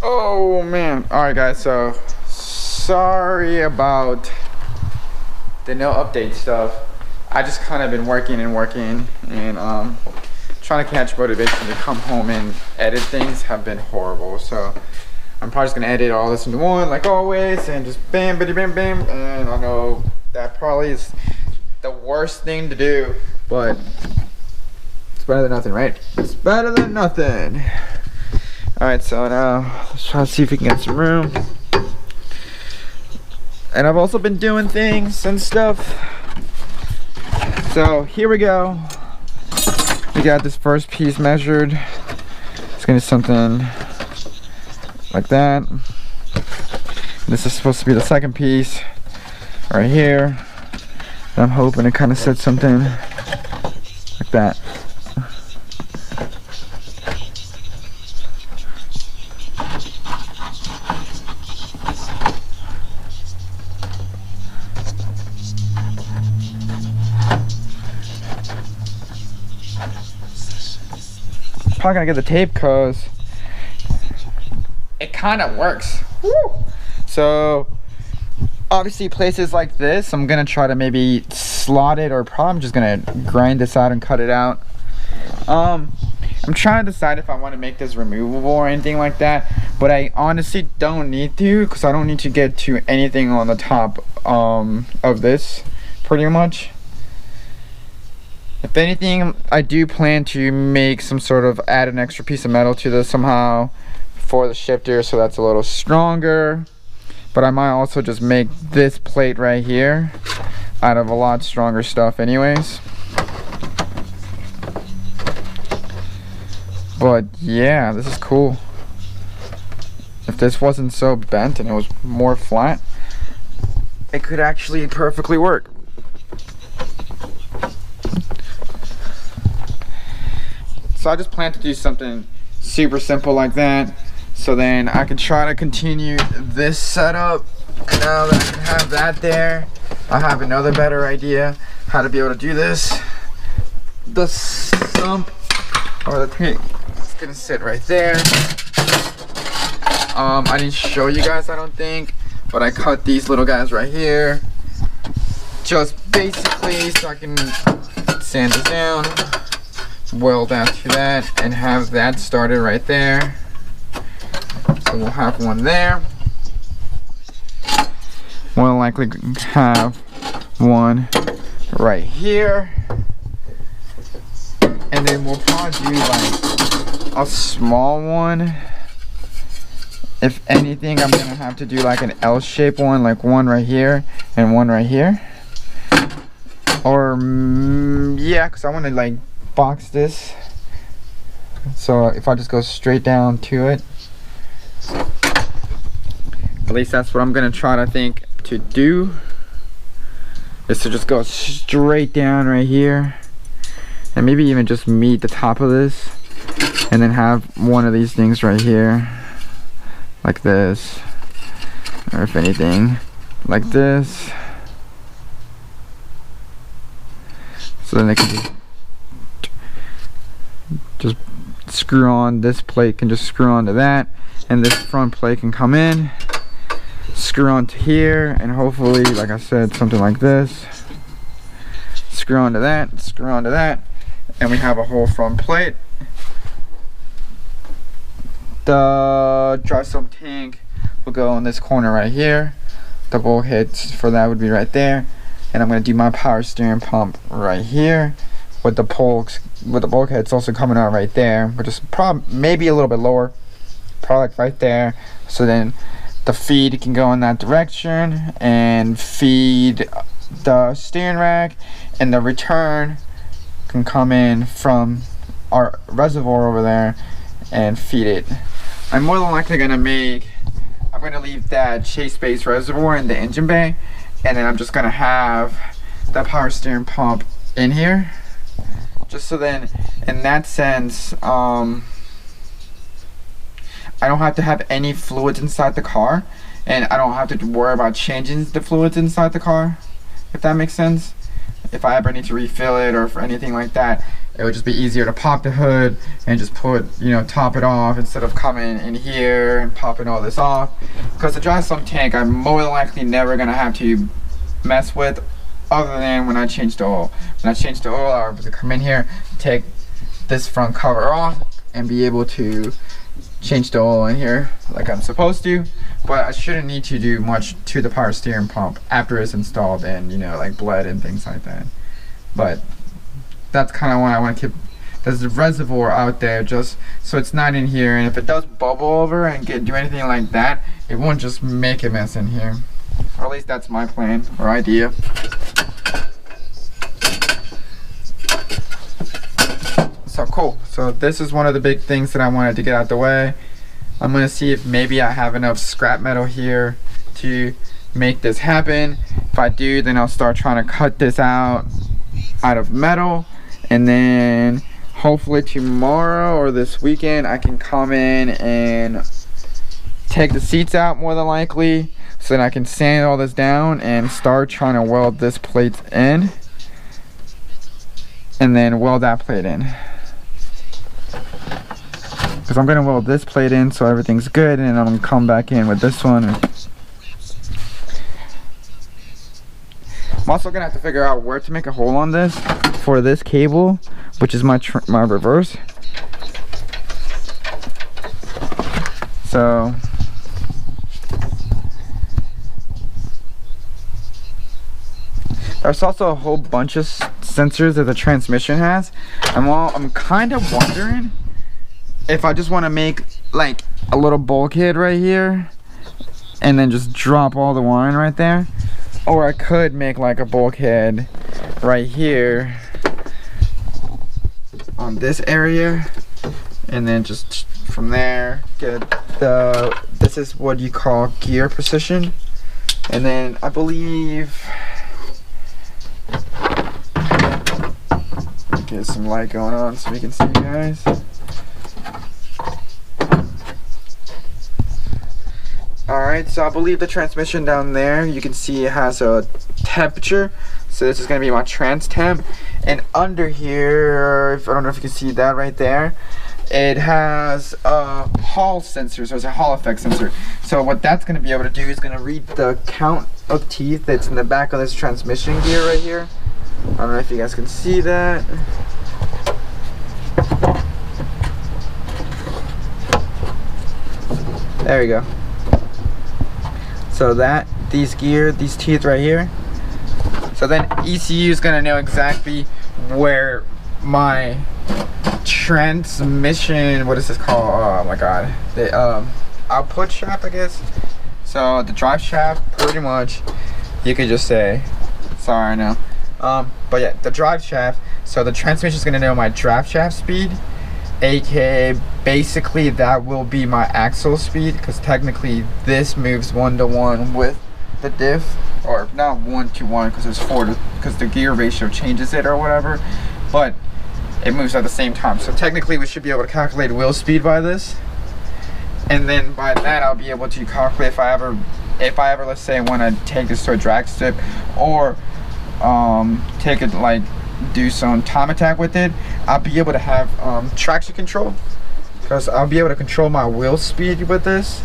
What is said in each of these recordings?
Oh man. Alright guys, so sorry about the no update stuff. I just kind of been working and trying to catch motivation to come home and edit things have been horrible. So I'm probably just gonna edit all this into one like always and just bam bam bam bam, and I know that probably is the worst thing to do, but it's better than nothing, right? It's better than nothing. Alright, so now let's try to see if we can get some room. And I've also been doing things and stuff. So here we go. We got this first piece measured. It's gonna be something like that. This is supposed to be the second piece right here. And I'm hoping to kind of set something like that. Probably gonna get the tape because it kind of works. Woo! So obviously places like this I'm gonna try to maybe slot it, or probably I'm just gonna grind this out and cut it out. I'm trying to decide if I want to make this removable or anything like that, but I honestly don't need to, because I don't need to get to anything on the top of this pretty much. If anything, I do plan to make some sort of add an extra piece of metal to this somehow for the shifter, so that's a little stronger. But I might also just make this plate right here out of a lot stronger stuff anyways. But yeah, this is cool. If this wasn't so bent and it was more flat, it could actually perfectly work. So I just plan to do something super simple like that, so then I can try to continue this setup. And now that I have that there, I have another better idea how to be able to do this. The sump or the tank is gonna sit right there. I didn't show you guys, I don't think, but I cut these little guys right here, just basically so I can sand it down, weld that to that, and have that started right there. So we'll have one there. We'll likely have one right here, and then we'll probably do like a small one. If anything, I'm gonna have to do like an L-shaped one, like one right here and one right here, or yeah, because I want to like box this, so if I just go straight down to it, at least that's what I'm gonna try to think to do, is to just go straight down right here and maybe even just meet the top of this, and then have one of these things right here like this, or if anything like this, so then they can just screw on. This plate can just screw onto that, and this front plate can come in, screw onto here, and hopefully, like I said, something like this, screw onto that, screw onto that, and we have a whole front plate. The dry sump tank will go in this corner right here. The bulkheads for that would be right there, and I'm going to do my power steering pump right here, with the bulkheads also coming out right there, which is probably maybe a little bit lower, probably like right there. So then the feed can go in that direction and feed the steering rack, and the return can come in from our reservoir over there and feed it. I'm more than likely gonna I'm gonna leave that chase base reservoir in the engine bay, and then I'm just gonna have that power steering pump in here, just so then in that sense I don't have to have any fluids inside the car, and I don't have to worry about changing the fluids inside the car, if that makes sense. if I ever need to refill it or for anything like that, it would just be easier to pop the hood and just put, you know, top it off instead of coming in here and popping all this off. Because the dry sump tank, I'm more than likely never gonna have to mess with, other than when I change the oil. When I change the oil, I'll to come in here, take this front cover off, and be able to change the oil in here like I'm supposed to. But I shouldn't need to do much to the power steering pump after it's installed and, you know, like bled and things like that. But that's kind of why I want to keep there's a reservoir out there just so it's not in here, and if it does bubble over and do anything like that, it won't just make a mess in here. Or at least that's my plan or idea. So cool. So this is one of the big things that I wanted to get out the way. I'm gonna see if maybe I have enough scrap metal here to make this happen. If I do, then I'll start trying to cut this out of metal, and then hopefully tomorrow or this weekend I can come in and take the seats out more than likely, so that I can sand all this down and start trying to weld this plate in, and then weld that plate in. Because I'm gonna weld this plate in so everything's good, and then I'm gonna come back in with this one. I'm also gonna have to figure out where to make a hole on this for this cable, which is my reverse. So there's also a whole bunch of sensors that the transmission has. I'm kind of wondering if I just want to make like a little bulkhead right here and then just drop all the wiring right there, or I could make like a bulkhead right here on this area, and then just from there get this is what you call gear position, and then I believe get some light going on so we can see you guys. Alright, so I believe the transmission down there, you can see it has a temperature. So this is going to be my trans temp. And under here, I don't know if you can see that right there, it has a Hall sensor, so it's a Hall effect sensor. So what that's going to be able to do is going to read the count of teeth that's in the back of this transmission gear right here. I don't know if you guys can see that. There we go. So these teeth right here. So then ECU is gonna know exactly where my transmission, what is this called? Oh my god. The output shaft, I guess. So the drive shaft, pretty much, you could just say, sorry, I know. But yeah, the drive shaft. So the transmission is gonna know my drive shaft speed, aka basically that will be my axle speed, because technically this moves 1-to-1 with the diff, or not 1-to-1 because there's 4 because the gear ratio changes it or whatever, but it moves at the same time. So technically we should be able to calculate wheel speed by this, and then by that I'll be able to calculate if I ever let's say want to take this to a drag strip, or take it like do some time attack with it, I'll be able to have traction control, because I'll be able to control my wheel speed with this.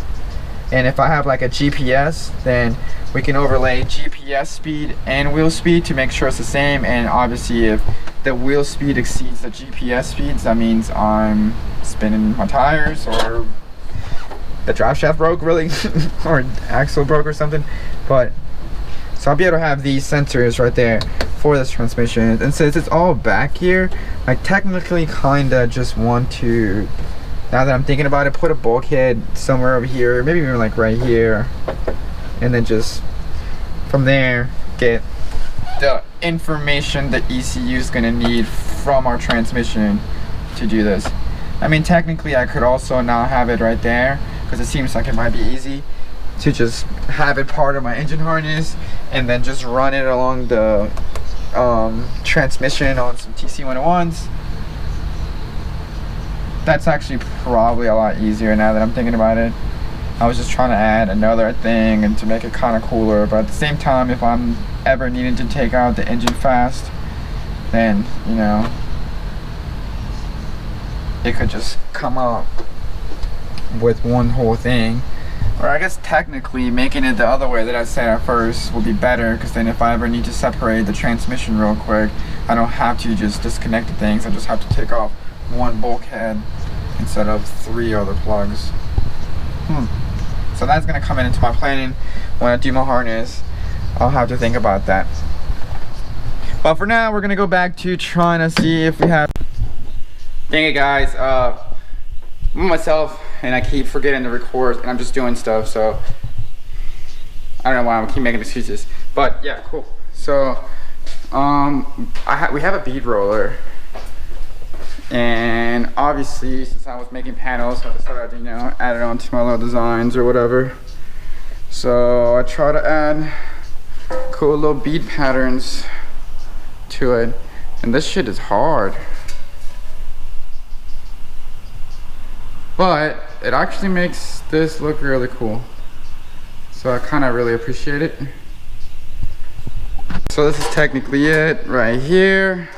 And if I have like a GPS, then we can overlay GPS speed and wheel speed to make sure it's the same. And obviously if the wheel speed exceeds the GPS speeds, that means I'm spinning my tires, or the drive shaft broke really or axle broke or something. But so I'll be able to have these sensors right there for this transmission. And since it's all back here, I technically kinda just want to, now that I'm thinking about it, put a bulkhead somewhere over here, maybe even like right here, and then just from there get the information that ECU is gonna need from our transmission to do this. I mean, technically I could also now have it right there, because it seems like it might be easy to just have it part of my engine harness and then just run it along the transmission on some TC101s. That's actually probably a lot easier now that I'm thinking about it. I was just trying to add another thing and to make it kind of cooler, but at the same time, if I'm ever needing to take out the engine fast, then, you know, it could just come out with one whole thing. Or I guess technically making it the other way that I said at first would be better, because then if I ever need to separate the transmission real quick, I don't have to just disconnect the things. I just have to take off one bulkhead instead of 3 other plugs. So that's going to come into my planning when I do my harness. I'll have to think about that. But for now, we're going to go back to trying to see if we have... Dang it, guys. I'm myself, and I keep forgetting to record, and I'm just doing stuff, so... I don't know why I keep making excuses. But, yeah, cool. So, we have a bead roller. And obviously, since I was making panels, I decided to, you know, add it onto my little designs or whatever. So I try to add cool little bead patterns to it. And this shit is hard. But it actually makes this look really cool. So I kind of really appreciate it. So this is technically it right here.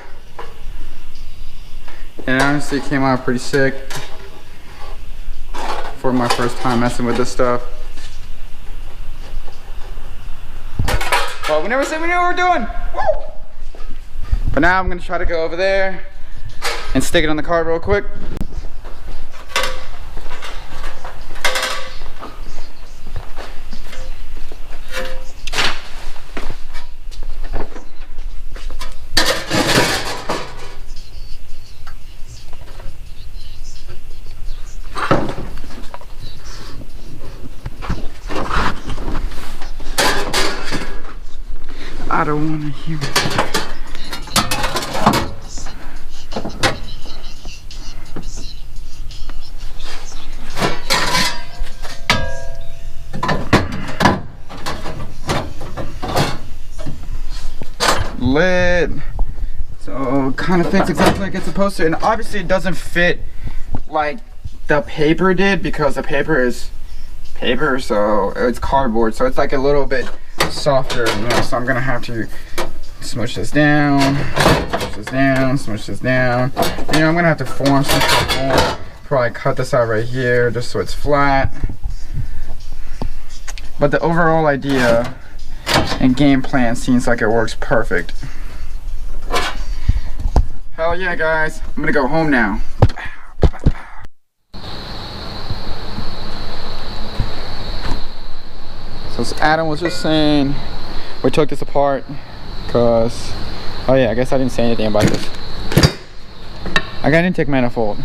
And honestly, it came out pretty sick for my first time messing with this stuff. Well, we never said we knew what we were doing. Woo! But now I'm gonna try to go over there and stick it on the car real quick. I don't want to hear it. Lit. So kind of fits exactly like it's supposed to, and obviously it doesn't fit like the paper did, because the paper is paper, so it's cardboard, so it's like a little bit softer, you know, so I'm gonna have to smush this down, smush this down, smush this down. You know, I'm gonna have to form some sort of form. Probably cut this out right here just so it's flat. But the overall idea and game plan seems like it works perfect. Hell yeah, guys. I'm gonna go home now. So as Adam was just saying, we took this apart because, oh yeah, I guess I didn't say anything about this. I got an intake manifold,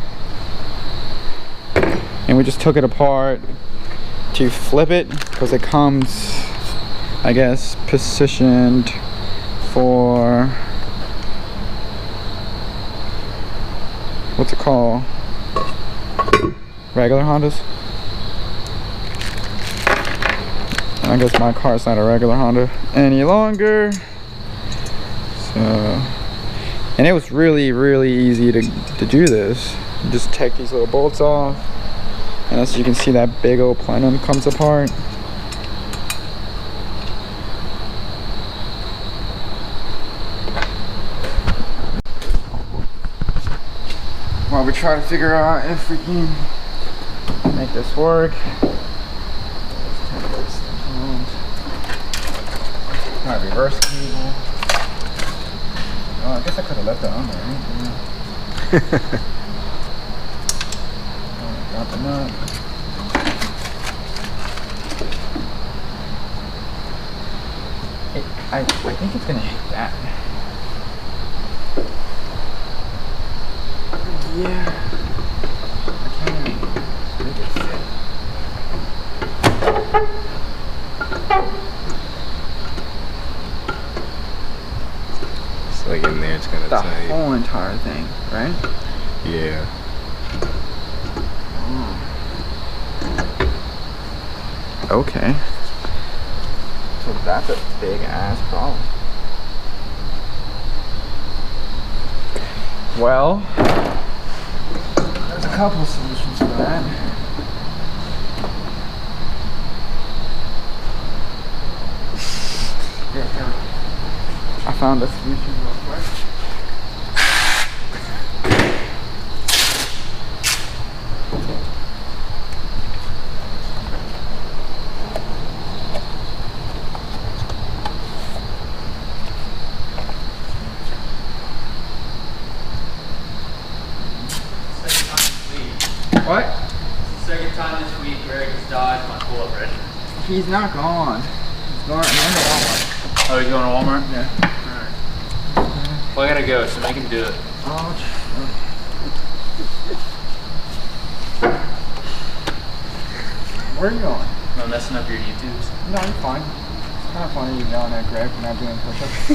and we just took it apart to flip it because it comes, I guess, positioned for, what's it called? Regular Hondas? I guess my car's not a regular Honda any longer. So, and it was really easy to do this. You just take these little bolts off, and as you can see, that big old plenum comes apart. While we try to figure out if we can make this work. My reverse cable. Oh, I guess I could have left that on there, right? Got the nut. I think it's gonna hit that. Yeah. I can't make it fit. Like in there, it's kind of tight. The whole entire thing, right? Yeah. Okay. So that's a big ass problem. Well, there's a couple solutions for that. found the solution real quick. What? It's the second time this week Greg has dodged my pull-up regimen. He's not gone. He's going to Walmart. Oh, he's going to Walmart? Yeah. Alright. Well, I gotta go, so make him do it. Oh, where are you going? Am I messing up your YouTubes? No, you're fine. It's kind of funny you yelling at Greg for not doing push-ups.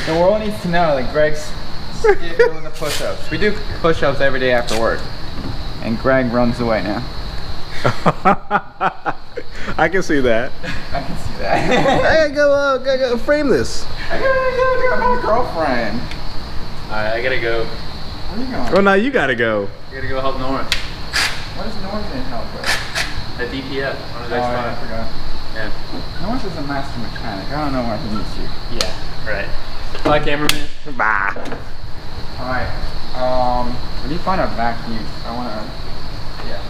The world needs to know that Greg's doing the push-ups. We do push-ups every day after work. And Greg runs away now. I can see that. I can see that. Hey, go frame this. I gotta go my girlfriend. Alright, I gotta go. Where are you going? Well, now you gotta go. I gotta go help Norris What does Norris need help with? at DPF on his Oh, X5. yeah, I forgot. Yeah. Norris is a master mechanic. I don't know why he needs you. Yeah, right. Bye, cameraman. Bye. Alright. We need to find a vacuum. I wanna. Yeah.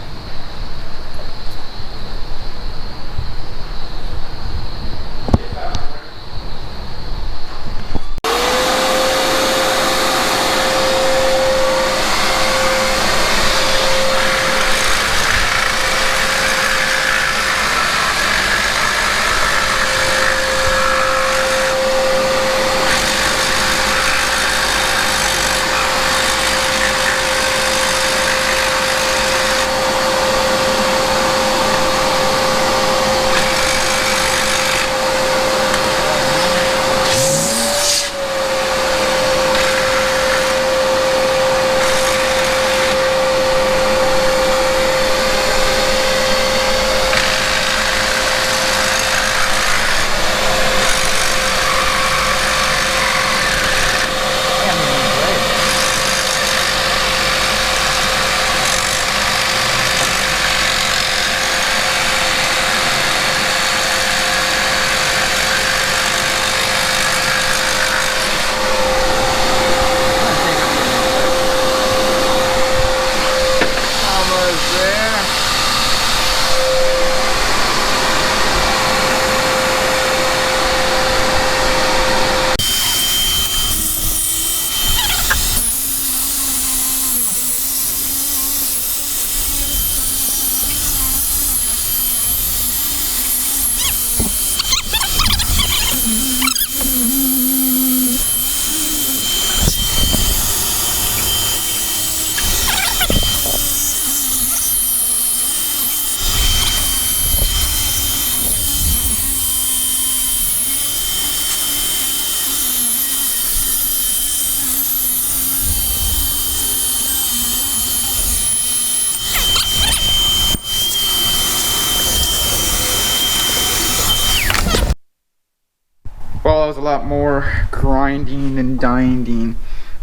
Well, that was a lot more grinding and dinding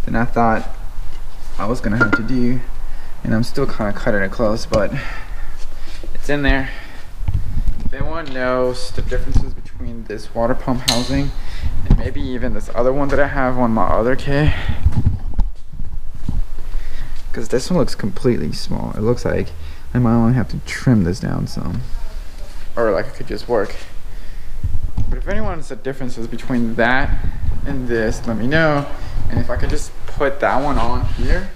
than I thought I was gonna have to do. And I'm still kind of cutting it close, but it's in there. If anyone knows the differences between this water pump housing and maybe even this other one that I have on my other K, because this one looks completely small. It looks like I might only have to trim this down some, or like it could just work. But if anyone knows the differences between that and this, let me know. And if I could just put that one on here,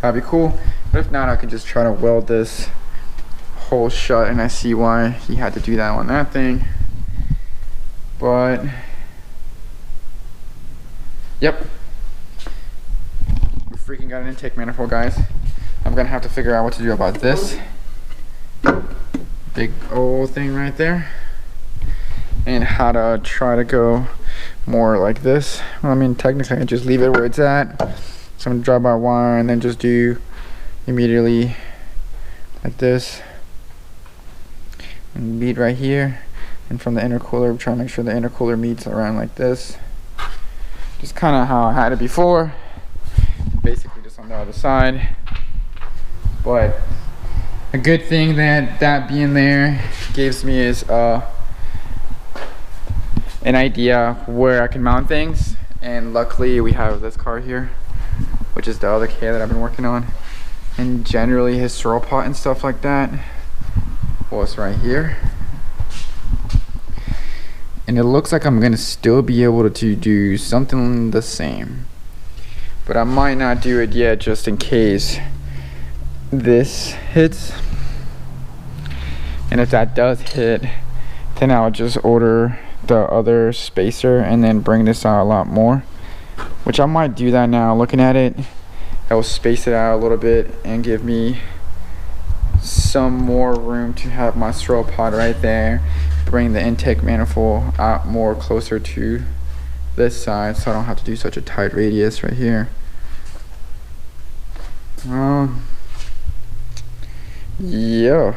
that'd be cool. But if not, I could just try to weld this hole shut, and I see why he had to do that on that thing. But yep, we freaking got an intake manifold, guys. I'm gonna have to figure out what to do about this big old thing right there, and how to try to go more like this. Well, I mean, technically I just leave it where it's at. So I'm gonna drive by wire and then just do immediately like this, and bead right here, and from the intercooler, try to make sure the intercooler meets around like this. Just kind of how I had it before, basically just on the other side. But a good thing that being there gives me is an idea where I can mount things, and luckily we have this car here, which is the other K that I've been working on, and generally his straw pot and stuff like that was right here. And it looks like I'm gonna still be able to do something the same, but I might not do it yet just in case this hits. And if that does hit, then I'll just order the other spacer and then bring this out a lot more, which I might do that now. Looking at it, I will space it out a little bit and give me some more room to have my straw pot right there, bring the intake manifold out more closer to this side so I don't have to do such a tight radius right here. Yeah,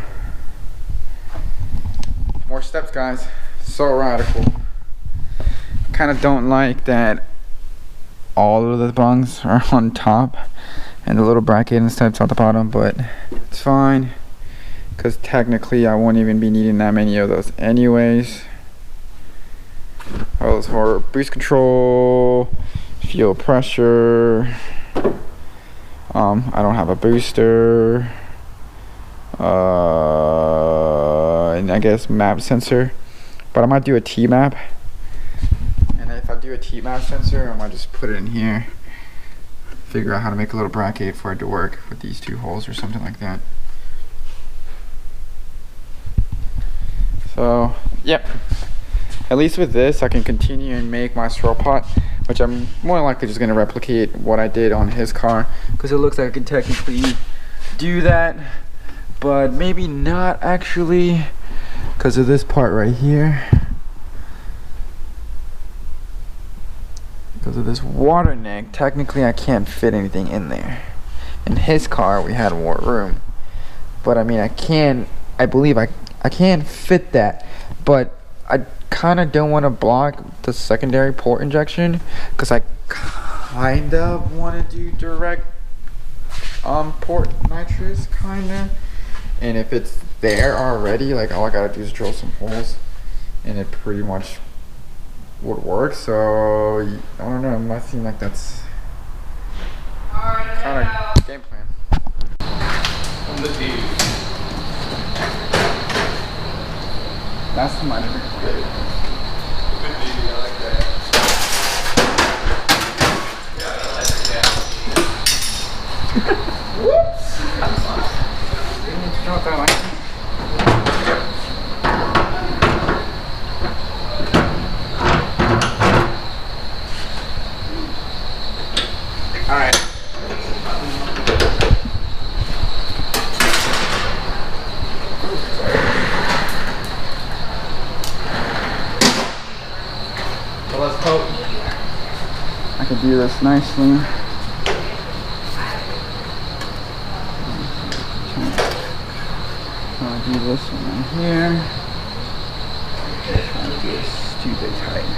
more steps, guys. So radical. Kind of don't like that all of the bungs are on top and the little bracket and stuff's at the bottom, but it's fine because technically I won't even be needing that many of those anyways. All those for boost control, fuel pressure. I don't have a booster. And I guess map sensor, but I might do a T-map, and if I do a T-map sensor, I might just put it in here, figure out how to make a little bracket for it to work with these two holes or something like that. So yep, at least with this I can continue and make my straw pot, which I'm more likely just going to replicate what I did on his car, because it looks like I can technically do that, but maybe not actually, because of this part right here. Because of this water neck, technically I can't fit anything in there. In his car we had more room, but I mean I believe I can fit that, but I kind of don't want to block the secondary port injection, because I kind of want to do direct port nitrous kind of. And if it's there already, like all I gotta do is drill some holes and it pretty much would work. So I don't know, it might seem like that's kind of game plan. Last time I didn't get it. I like that. Whoops! Not that like. All right. So let's hope I can do this nicely. Do this one right here. Trying to do this stupid tight.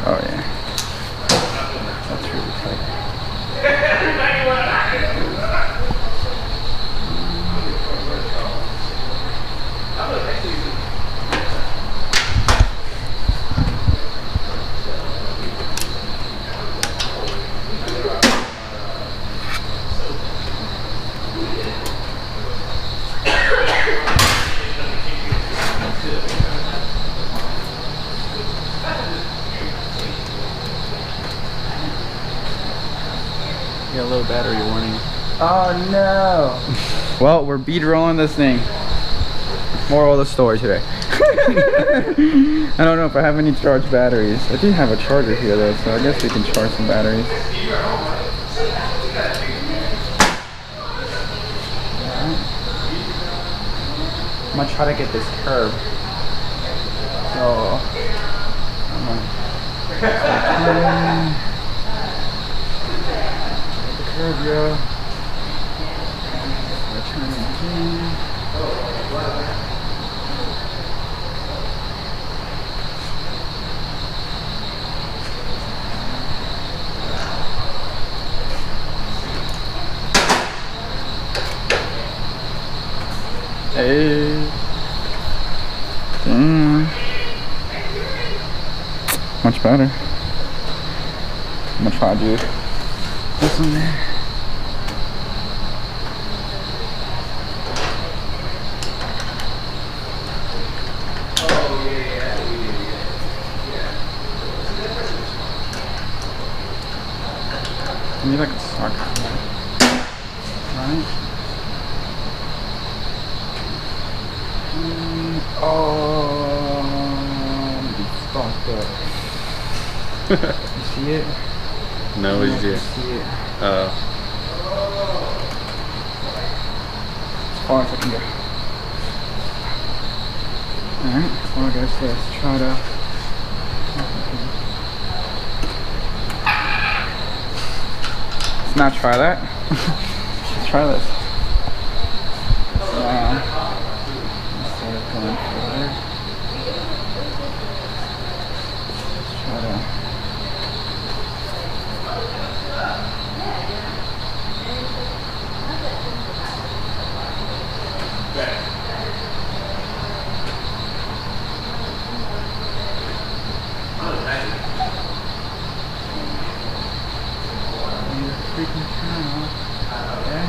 Oh yeah, that's really tight. You got a low battery warning. Oh no! Well, we're bead rolling this thing. Moral of the story today. I don't know if I have any charged batteries. I do have a charger here though, so I guess we can charge some batteries. I'm gonna try to get this curve. So I'm gonna the curve, yo. Turn it again. Hey. Damn. Much better. I'm gonna try to do this one there. Maybe I could start right? Oh, you fucked up. You see it? No, what did you do? See it. Oh. As far as I can go. Alright, well I guess let's try to. Let's not try that. Let's try this. Instead of going further. Let's try to. Freaking turn off. Okay.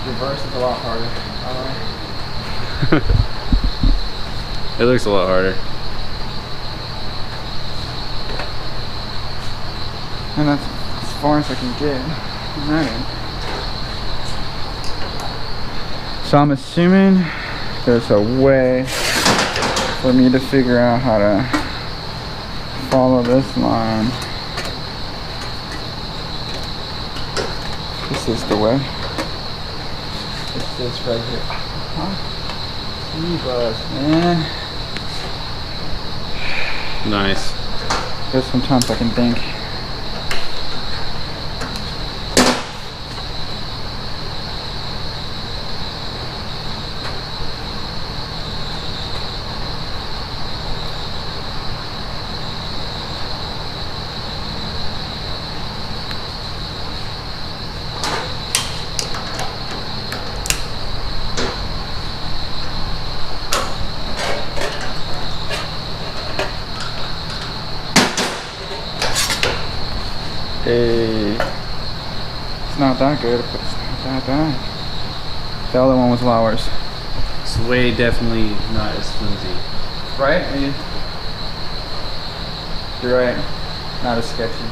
Reverse is a lot harder. It looks a lot harder. And that's as far as I can get. Alright. So I'm assuming there's a way for me to figure out how to follow this line. This is the way. It's this right here. Bus, man. Nice. There's sometimes I can think. Hey, it's not that good, but it's not that bad. The other one was a lot worse. It's way definitely not as flimsy. Right? I mean, you're right. Not as sketchy.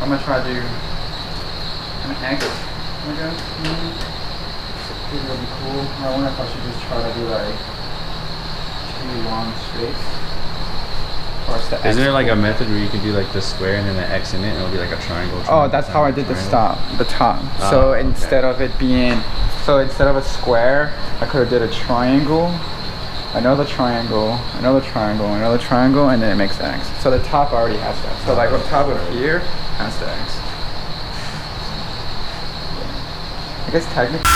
I'm gonna try to do an X, I guess. Maybe it'll be cool. I wonder if I should just try to do like 2 long straights. Isn't there like a method where you can do like the square and then an X in it and it'll be like a triangle? Oh, that's how I did the top. So instead of it being, instead of a square, I could have did a triangle, another triangle, another triangle, another triangle, and then it makes X. So the top already has that. So like the top of here has the X. I guess technically.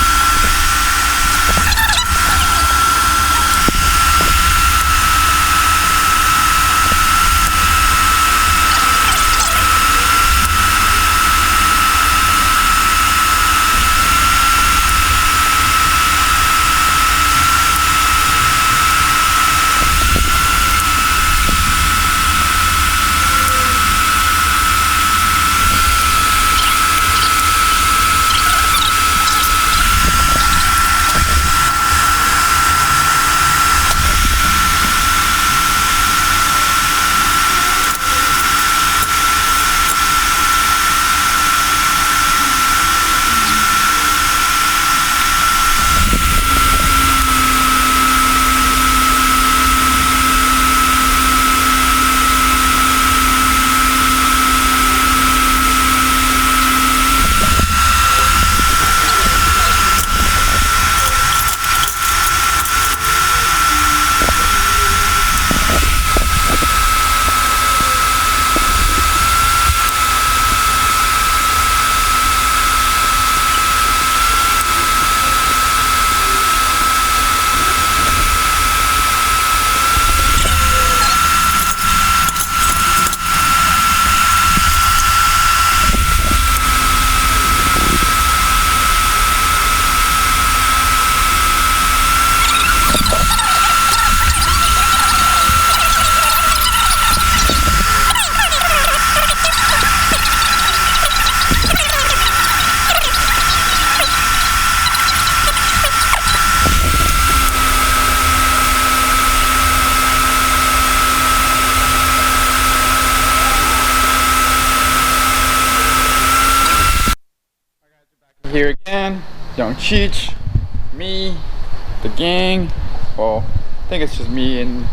here again. Young Cheech, me, the gang. Well, I think it's just me and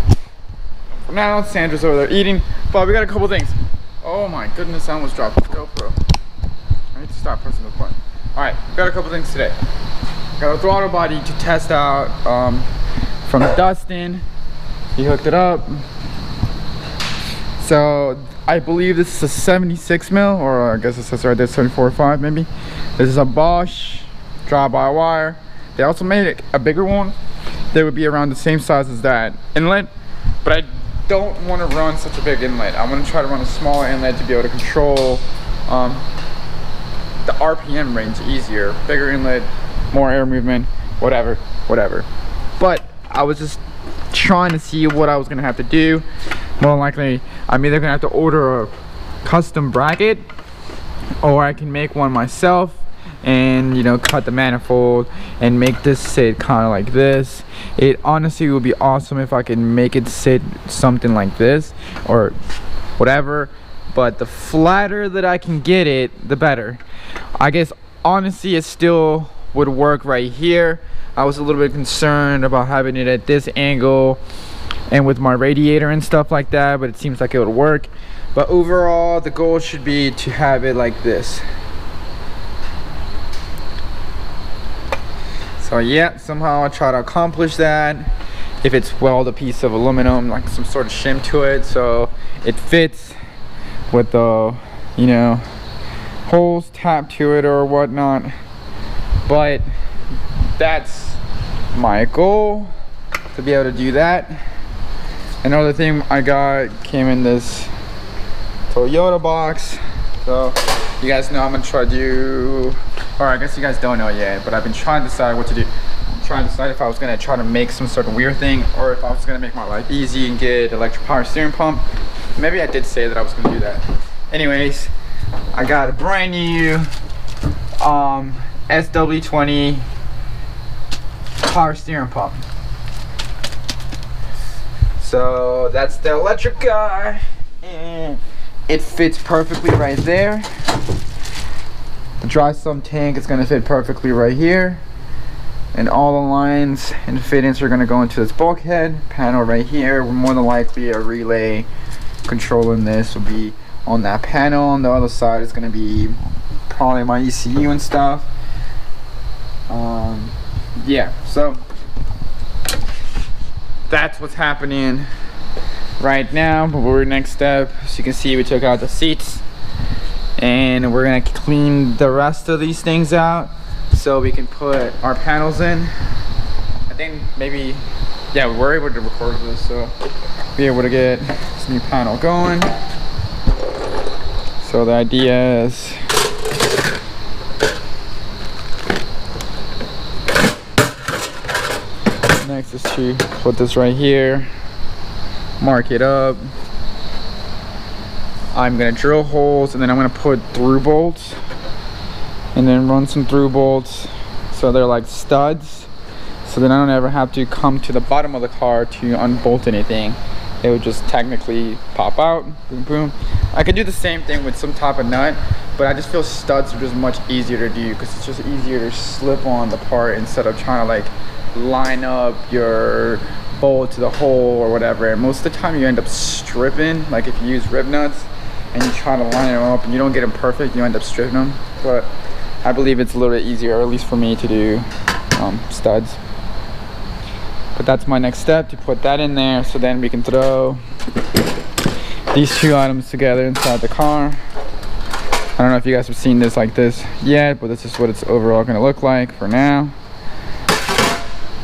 for now Sandra's over there eating. But we got a couple things. Oh my goodness, I almost dropped the GoPro. I need to stop pressing the button. Alright, we got a couple things today. Got a throttle body to test out from Dustin. He hooked it up. So I believe this is a 76 mil, or I guess it says right there 74.5 maybe. This is a Bosch drive-by-wire. They also made a bigger one. They would be around the same size as that inlet, but I don't want to run such a big inlet. I want to try to run a smaller inlet to be able to control the RPM range easier. Bigger inlet, more air movement, whatever. But I was just trying to see what I was gonna have to do. More likely, I'm either gonna have to order a custom bracket, or I can make one myself and, you know, cut the manifold and make this sit kind of like this. It honestly would be awesome if I could make it sit something like this or whatever, but the flatter that I can get it, the better. I guess honestly it still would work right here. I was a little bit concerned about having it at this angle and with my radiator and stuff like that, but it seems like it would work. But overall, the goal should be to have it like this. So yeah, somehow I try to accomplish that. If it's weld a piece of aluminum, like some sort of shim to it, so it fits with the, you know, holes tapped to it or whatnot. But that's my goal, to be able to do that. Another thing I got came in this Toyota box. So you guys know I'm gonna try to do, or I guess you guys don't know yet, but I've been trying to decide what to do. I'm trying to decide if I was gonna try to make some sort of weird thing, or if I was gonna make my life easy and get electric power steering pump. Maybe I did say that I was gonna do that. Anyways, I got a brand new SW20 power steering pump. So that's the electric guy, and it fits perfectly right there. The dry sump tank is going to fit perfectly right here, and all the lines and fittings are going to go into this bulkhead panel right here. More than likely a relay controlling this will be on that panel. On the other side is going to be probably my ECU and stuff. Yeah, so that's what's happening right now. But we're next step, as you can see, we took out the seats and we're gonna clean the rest of these things out so we can put our panels in. I think maybe, yeah, we were able to record this, so be able to get this new panel going. So the idea is next is to put this right here, mark it up. I'm gonna drill holes and then I'm gonna put through bolts and then run some through bolts so they're like studs, so then I don't ever have to come to the bottom of the car to unbolt anything. It would just technically pop out, boom boom. I could do the same thing with some type of nut, but I just feel studs are just much easier to do because it's just easier to slip on the part instead of trying to like line up your bolt to the hole or whatever. And most of the time you end up stripping, like if you use rib nuts and you try to line them up and you don't get them perfect, you end up stripping them. But I believe it's a little bit easier, or at least for me, to do studs. But that's my next step, to put that in there so then we can throw these two items together inside the car. I don't know if you guys have seen this like this yet, but this is what it's overall going to look like for now.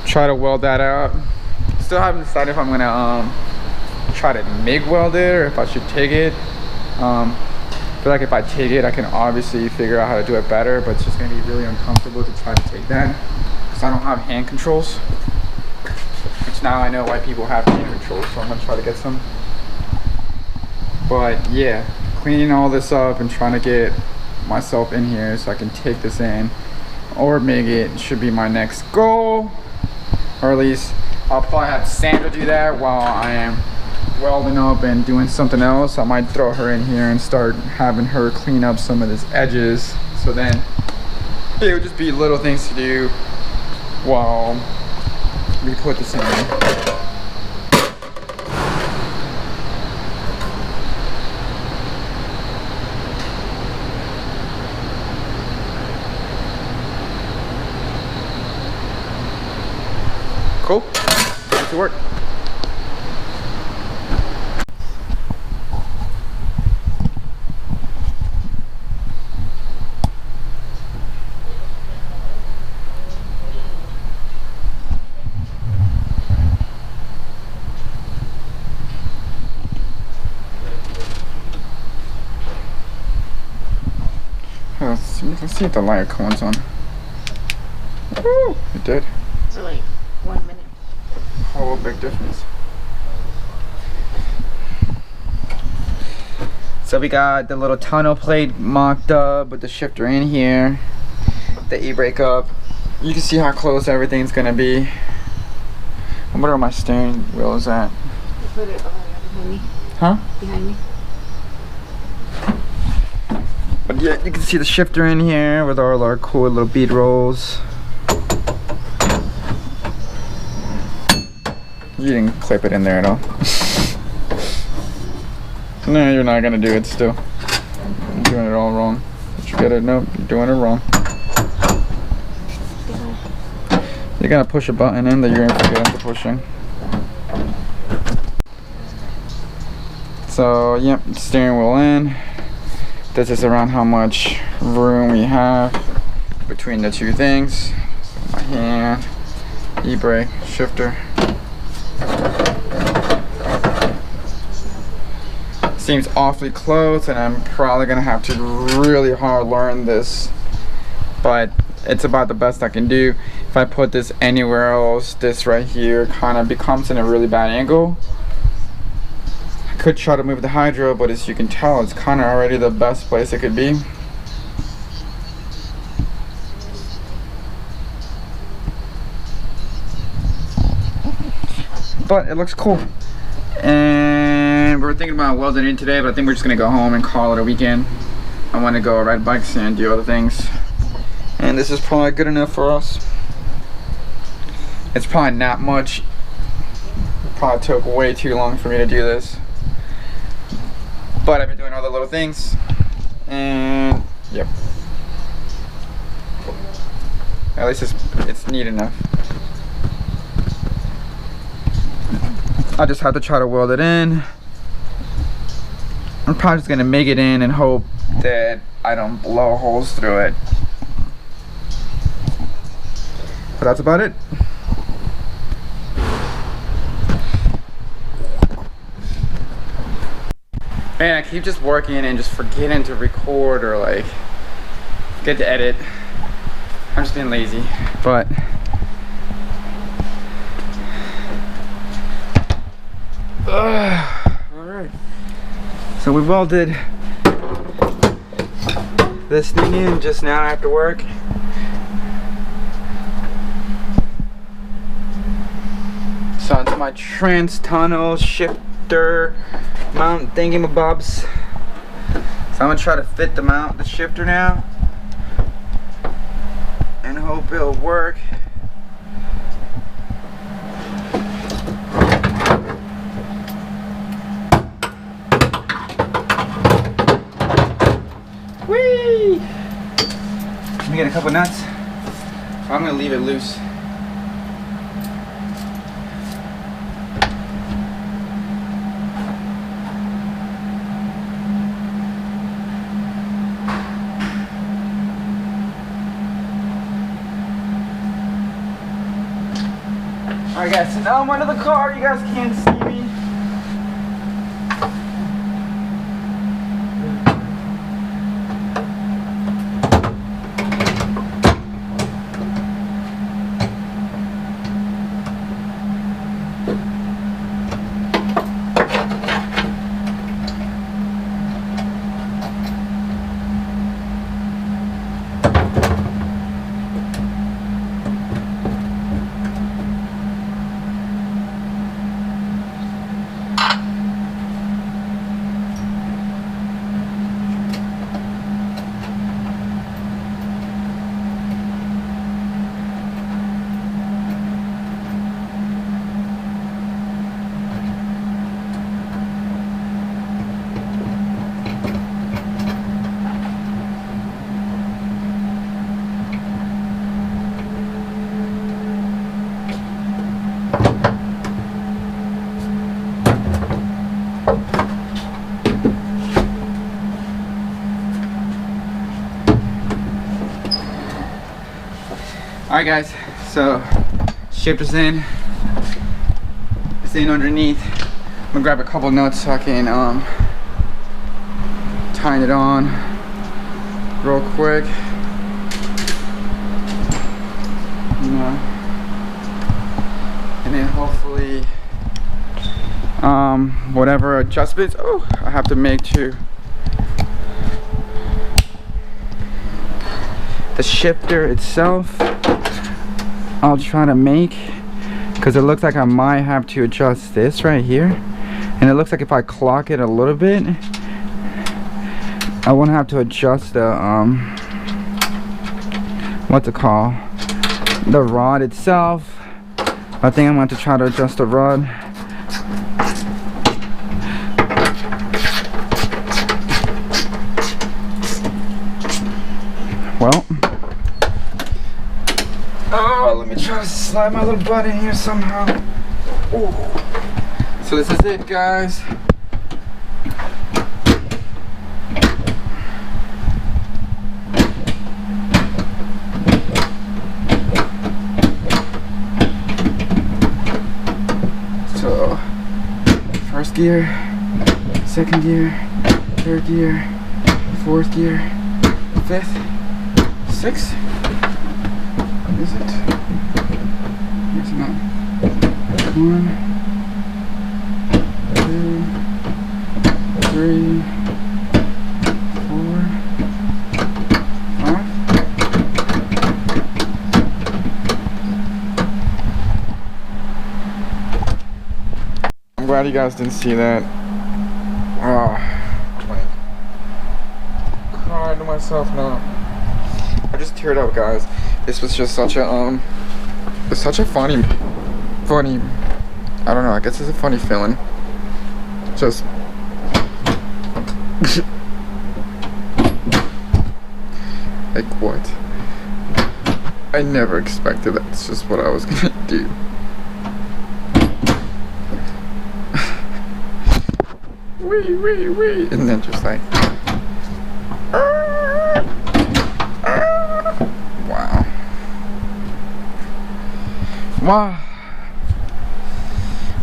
Try to weld that out. Still haven't decided if I'm gonna try to MIG weld it or if I should TIG it. I feel like if I TIG it, I can obviously figure out how to do it better, but it's just gonna be really uncomfortable to try to take that because I don't have hand controls. Which now I know why people have hand controls, so I'm gonna try to get some. But yeah, cleaning all this up and trying to get myself in here so I can take this in or MIG it should be my next goal. Or at least I'll probably have Sandra do that while I am welding up and doing something else. I might throw her in here and start having her clean up some of these edges, so then It would just be little things to do while we put this in there. Cool. Back to work. Let's see if the light comes on. Woo! It did. So like 1 minute. Whole big difference. So we got the little tunnel plate mocked up with the shifter in here, the e-brake up. You can see how close everything's gonna be. I wonder where my steering wheel is at. You put it behind me. Huh? Behind me. But yeah, you can see the shifter in here with all our cool little bead rolls. You didn't clip it in there at all. No, you're not gonna do it still. You're doing it all wrong. But you gotta know you're doing it wrong. You're gonna push a button in that you're gonna forget after pushing. So, yep, steering wheel in. This is around how much room we have between the two things. So my hand, e-brake, shifter. Seems awfully close, and I'm probably gonna have to really hard learn this, but it's about the best I can do. If I put this anywhere else, this right here kind of becomes in a really bad angle. I could try to move the hydro, but as you can tell, it's kind of already the best place it could be. But it looks cool. And we're thinking about welding it in today, but I think we're just gonna go home and call it a weekend. I want to go ride bikes and do other things. And this is probably good enough for us. It's probably not much. It probably took way too long for me to do this. But I've been doing other little things. And yep. At least it's neat enough. I just have to try to weld it in. I'm probably just gonna make it in and hope that I don't blow holes through it. But that's about it. Man, I keep just working and just forgetting to record or like get to edit. I'm just being lazy, but alright. So we welded this thing in just now after work. So onto my trans tunnel shifter mount thingamabobs. So I'm gonna try to fit the mount, the shifter now, and hope it'll work. Whee! Let me get a couple nuts. I'm gonna leave it loose. Alright guys, so now I'm under the car, you guys can't see me. Alright guys, so shipped us in. It's in underneath. I'm gonna grab a couple nuts so I can tighten it on real quick. You know. And then hopefully whatever adjustments I have to make to the shifter itself, I'll try to make, because it looks like I might have to adjust this right here, and it looks like if I clock it a little bit I won't have to adjust the what's it called, the rod itself. I think I'm going to have to try to adjust the rod. Well, let me try to slide my little butt in here somehow. Ooh. So this is it, guys. So, first gear, second gear, third gear, fourth gear, fifth, sixth. Is it? It's not. 1, 2, 3, 4, 5. I'm glad you guys didn't see that. Oh, like, crying to myself now. I just teared up, guys. This was just such a funny, I don't know, I guess it's a funny feeling. Just like, what? I never expected that's just what I was gonna do. Wee, and then just like wow.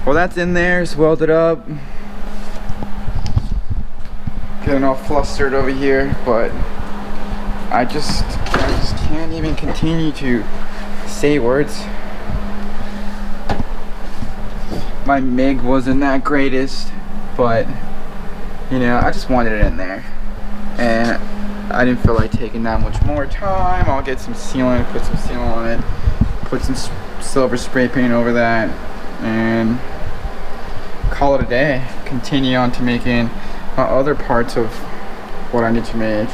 Well, that's in there. It's welded up. Getting all flustered over here, but I just can't even continue to say words. My MIG wasn't that greatest, but you know, I just wanted it in there, and I didn't feel like taking that much more time. I'll get some sealant, put some sealant on it, put some silver spray paint over that, and call it a day. Continue on to making other parts of what I need to make.